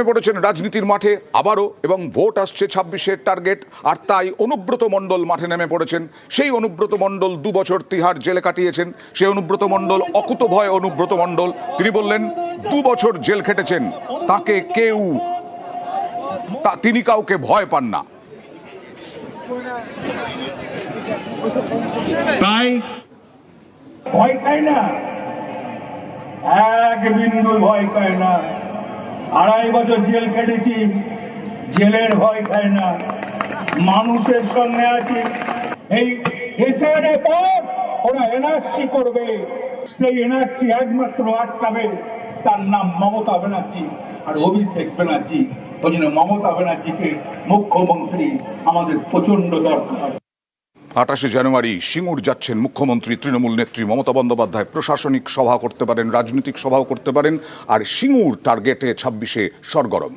পড়েছেন রাজনীতির মাঠে আবারও এবং ভোট আসছে 26-এর টার্গেট, আর তাই অনুব্রত মণ্ডল মাঠে নেমে পড়েছেন। সেই অনুব্রত মণ্ডল 2 বছর তিহার জেলে কাটিয়েছেন। সেই অনুব্রত মণ্ডল, অকুতভয় অনুব্রত মণ্ডল, তিনি বললেন 2 বছর জেল খেটেছেন, তাকে তিনি কাউকে ভয় পান না। তাই ভয় খায় না, এক বিন্দু ভয় খায় না। 2.5 বছর জেল খেটেছি, জেলের ভয় খায় না। মানুষের সঙ্গে আছি। এই এসআর পর ওরা এনআরসি করবে, সেই এনআরসি একমাত্র আটকাবে তার নাম মমতা ব্যানার্জি আর অভিষেক ব্যানার্জি। ওই জন্য মমতা ব্যানার্জিকে মুখ্যমন্ত্রী আমাদের প্রচন্ড দরকার। 28শে জানুয়ারি সিঙ্গুর যাচ্ছেন মুখ্যমন্ত্রী তৃণমূল নেত্রী মমতা বন্দ্যোপাধ্যায়। প্রশাসনিক সভা করতে পারেন, রাজনৈতিক সভাও করতে পারেন, আর সিঙ্গুর টার্গেটে 26-এ সরগরম।